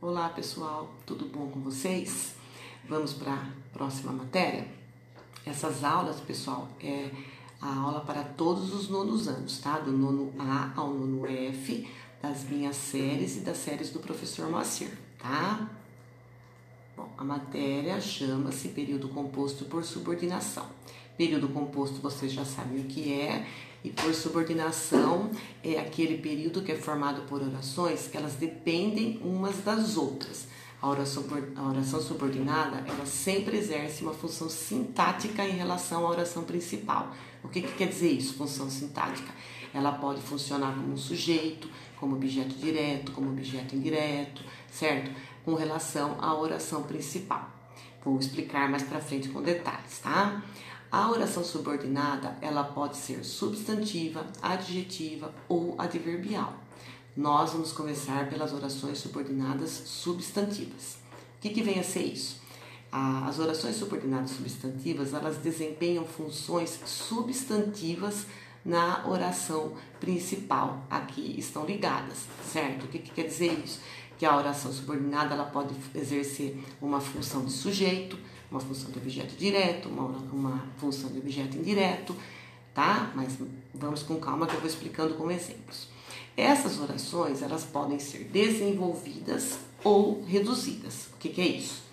Olá pessoal, tudo bom com vocês? Vamos para a próxima matéria? Essas aulas, pessoal, é a aula para todos os nonos anos, tá? Do nono A ao nono F, das minhas séries e das séries do professor Moacir, tá? Bom, a matéria chama-se período composto por subordinação. Período composto vocês já sabem o que é, e por subordinação é aquele período que é formado por orações que elas dependem umas das outras. A oração subordinada, ela sempre exerce uma função sintática em relação à oração principal. O que quer dizer isso, função sintática? Ela pode funcionar como um sujeito, como objeto direto, como objeto indireto, certo? Com relação à oração principal. Vou explicar mais para frente com detalhes, tá? A oração subordinada, ela pode ser substantiva, adjetiva ou adverbial. Nós vamos começar pelas orações subordinadas substantivas. O que vem a ser isso? As orações subordinadas substantivas, elas desempenham funções substantivas na oração principal. Aqui estão ligadas, certo? O que quer dizer isso? Que a oração subordinada, ela pode exercer uma função de sujeito, uma função de objeto direto, uma função de objeto indireto, tá? Mas vamos com calma que eu vou explicando com exemplos. Essas orações, elas podem ser desenvolvidas ou reduzidas. O que é isso?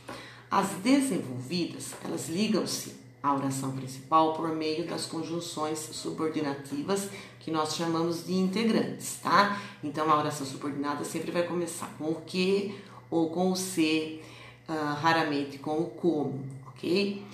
As desenvolvidas, elas ligam-se à oração principal por meio das conjunções subordinativas que nós chamamos de integrantes, tá? Então, a oração subordinada sempre vai começar com o que ou com o se, raramente com o como, ok?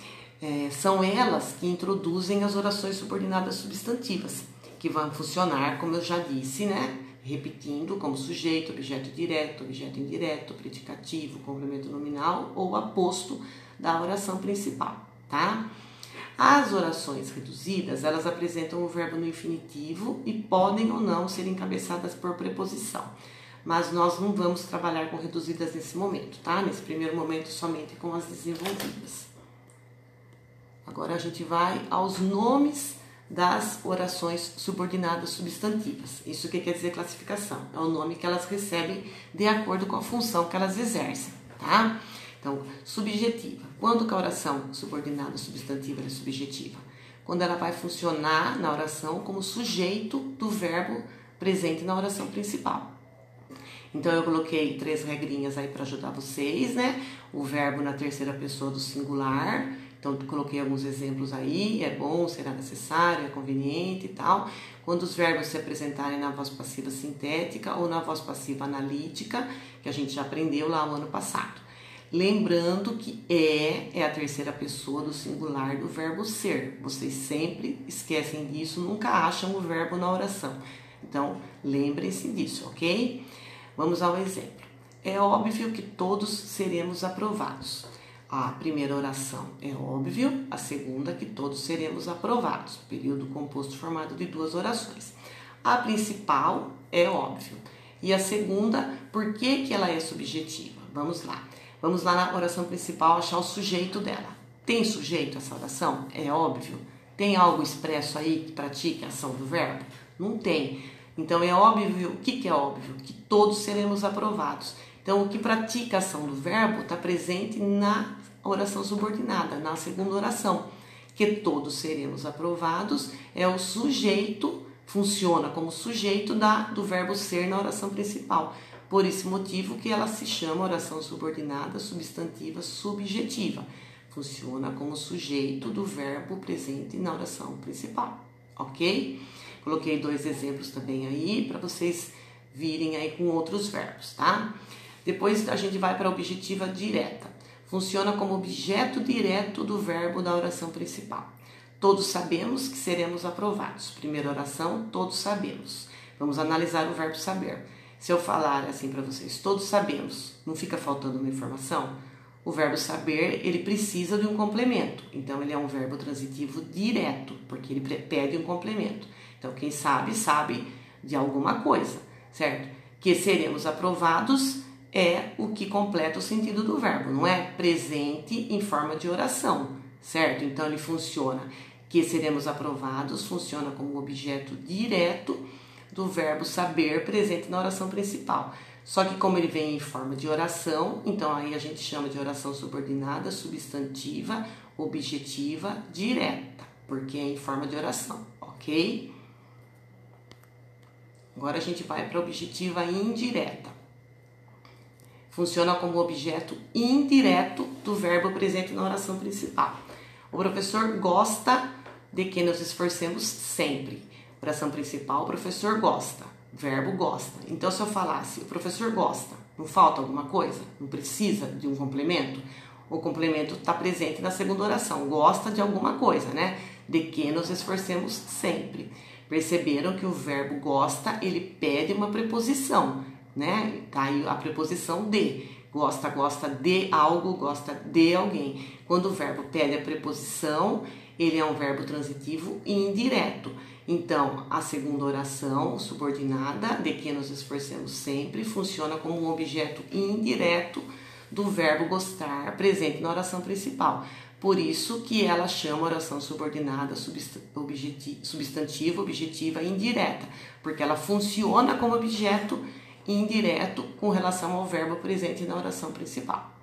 São elas que introduzem as orações subordinadas substantivas, que vão funcionar, como eu já disse, né? Repetindo como sujeito, objeto direto, objeto indireto, predicativo, complemento nominal ou aposto da oração principal, tá? As orações reduzidas, elas apresentam o verbo no infinitivo e podem ou não ser encabeçadas por preposição. Mas nós não vamos trabalhar com reduzidas nesse momento, tá? Nesse primeiro momento, somente com as desenvolvidas. Agora a gente vai aos nomes das orações subordinadas substantivas. Isso que quer dizer classificação. É o nome que elas recebem de acordo com a função que elas exercem, tá? Então, subjetiva. Quando que a oração subordinada substantiva é subjetiva? Quando ela vai funcionar na oração como sujeito do verbo presente na oração principal. Então, eu coloquei 3 regrinhas aí para ajudar vocês, né? O verbo na terceira pessoa do singular. Então, coloquei alguns exemplos aí. É bom, será necessário, é conveniente e tal. Quando os verbos se apresentarem na voz passiva sintética ou na voz passiva analítica, que a gente já aprendeu lá no ano passado. Lembrando que é a terceira pessoa do singular do verbo ser. Vocês sempre esquecem disso, nunca acham o verbo na oração. Então, lembrem-se disso, ok? Vamos ao exemplo. É óbvio que todos seremos aprovados. A primeira oração é óbvio, a segunda que todos seremos aprovados. Período composto formado de 2 orações. A principal é óbvio. E a segunda, por que ela é subjetiva? Vamos lá. Vamos lá na oração principal achar o sujeito dela. Tem sujeito essa oração? É óbvio. Tem algo expresso aí que pratique a ação do verbo? Não tem. Então, é óbvio. O que é óbvio? Que todos seremos aprovados. Então, o que pratica a ação do verbo está presente na oração subordinada, na segunda oração. Que todos seremos aprovados é o sujeito, funciona como sujeito do verbo ser na oração principal. Por esse motivo que ela se chama oração subordinada substantiva subjetiva. Funciona como sujeito do verbo presente na oração principal, ok? Coloquei 2 exemplos também aí para vocês virem aí com outros verbos, tá? Depois a gente vai para a objetiva direta. Funciona como objeto direto do verbo da oração principal. Todos sabemos que seremos aprovados. Primeira oração, todos sabemos. Vamos analisar o verbo saber. Se eu falar assim para vocês, todos sabemos, não fica faltando uma informação? O verbo saber, ele precisa de um complemento. Então, ele é um verbo transitivo direto, porque ele pede um complemento. Então, quem sabe, sabe de alguma coisa, certo? Que seremos aprovados é o que completa o sentido do verbo, não é? Presente em forma de oração, certo? Então, ele funciona, que seremos aprovados, funciona como objeto direto do verbo saber presente na oração principal. Só que como ele vem em forma de oração, então aí a gente chama de oração subordinada, substantiva, objetiva, direta, porque é em forma de oração, ok? Agora a gente vai para a objetiva indireta. Funciona como objeto indireto do verbo presente na oração principal. O professor gosta de que nos esforcemos sempre. Oração principal, o professor gosta. Verbo gosta. Então, se eu falasse, o professor gosta, não falta alguma coisa? Não precisa de um complemento? O complemento está presente na segunda oração. Gosta de alguma coisa, né? De que nos esforcemos sempre. Perceberam que o verbo gosta, ele pede uma preposição, né? Tá aí a preposição de. Gosta, gosta de algo, gosta de alguém. Quando o verbo pede a preposição, ele é um verbo transitivo indireto. Então, a segunda oração, subordinada, de que nos esforcemos sempre, funciona como um objeto indireto do verbo gostar, presente na oração principal. Por isso que ela chama oração subordinada, substantiva, objetiva e indireta, porque ela funciona como objeto indireto com relação ao verbo presente na oração principal.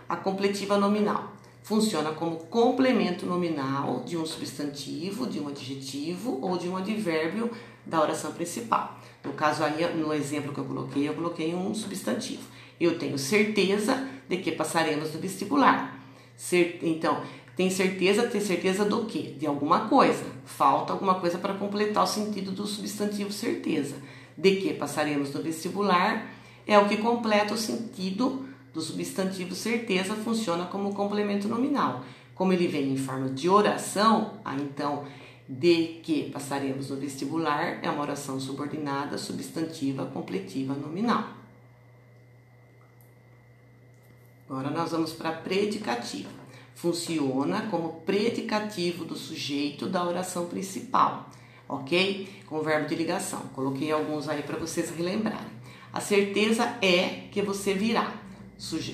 A completiva nominal funciona como complemento nominal de um substantivo, de um adjetivo ou de um advérbio da oração principal. No caso aí, no exemplo que eu coloquei um substantivo. Eu tenho certeza de que passaremos no vestibular. Então, ter certeza do quê? De alguma coisa. Falta alguma coisa para completar o sentido do substantivo certeza. De que passaremos no vestibular é o que completa o sentido do substantivo certeza, funciona como complemento nominal. Como ele vem em forma de oração, então, de que passaremos no vestibular é uma oração subordinada, substantiva, completiva, nominal. Agora nós vamos para predicativo. Funciona como predicativo do sujeito da oração principal, ok? Com verbo de ligação. Coloquei alguns aí para vocês relembrarem. A certeza é que você virá.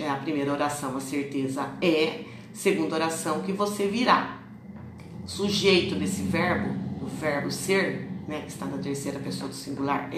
A primeira oração, a certeza é. Segunda oração, que você virá. Sujeito desse verbo, o verbo ser, né, que está na terceira pessoa do singular,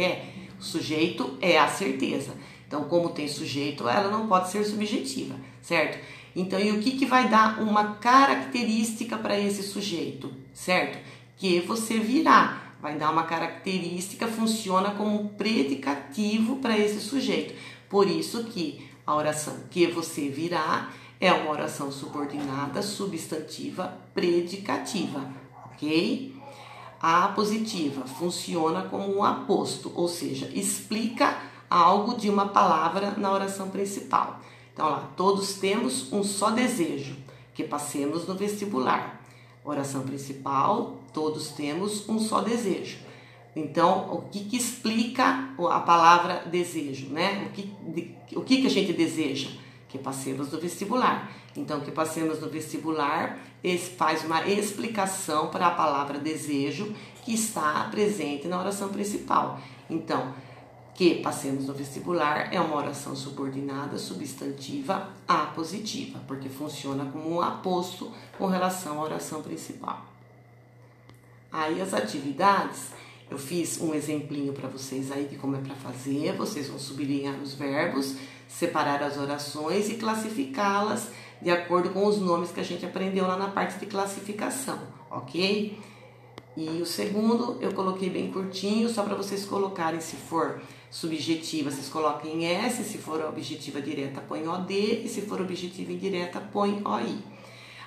o sujeito é a certeza. Então, como tem sujeito, ela não pode ser subjetiva, certo? Então, e o que vai dar uma característica para esse sujeito, certo? Que você virá. Vai dar uma característica, funciona como um predicativo para esse sujeito. Por isso que a oração que você virá é uma oração subordinada, substantiva, predicativa, ok? A apositiva funciona como um aposto, ou seja, explica algo de uma palavra na oração principal. Então, lá, todos temos um só desejo, que passemos no vestibular. Oração principal, todos temos um só desejo. Então, o que explica a palavra desejo, né? O que a gente deseja? Que passemos no vestibular. Então, que passemos no vestibular faz uma explicação para a palavra desejo que está presente na oração principal. Então, que passemos no vestibular é uma oração subordinada, substantiva, apositiva, porque funciona como um aposto com relação à oração principal. Aí as atividades, eu fiz um exemplinho para vocês aí de como é para fazer. Vocês vão sublinhar os verbos, separar as orações e classificá-las de acordo com os nomes que a gente aprendeu lá na parte de classificação, ok? E o segundo eu coloquei bem curtinho, só para vocês colocarem, se for subjetiva, vocês coloquem S, se for objetiva direta, põe OD, e se for objetiva indireta, põe OI.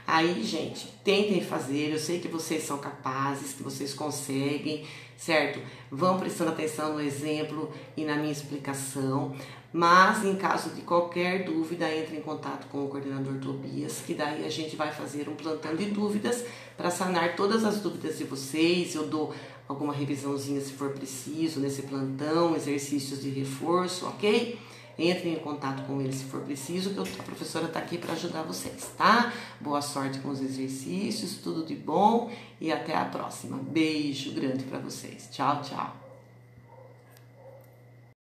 Aí, gente, tentem fazer, eu sei que vocês são capazes, que vocês conseguem, certo? Vão prestando atenção no exemplo e na minha explicação, mas em caso de qualquer dúvida, entre em contato com o coordenador Tobias, que daí a gente vai fazer um plantão de dúvidas para sanar todas as dúvidas de vocês. Eu dou alguma revisãozinha se for preciso nesse plantão, exercícios de reforço, ok? Entrem em contato com ele se for preciso, que a professora está aqui para ajudar vocês, tá? Boa sorte com os exercícios, tudo de bom e até a próxima. Beijo grande para vocês. Tchau, tchau.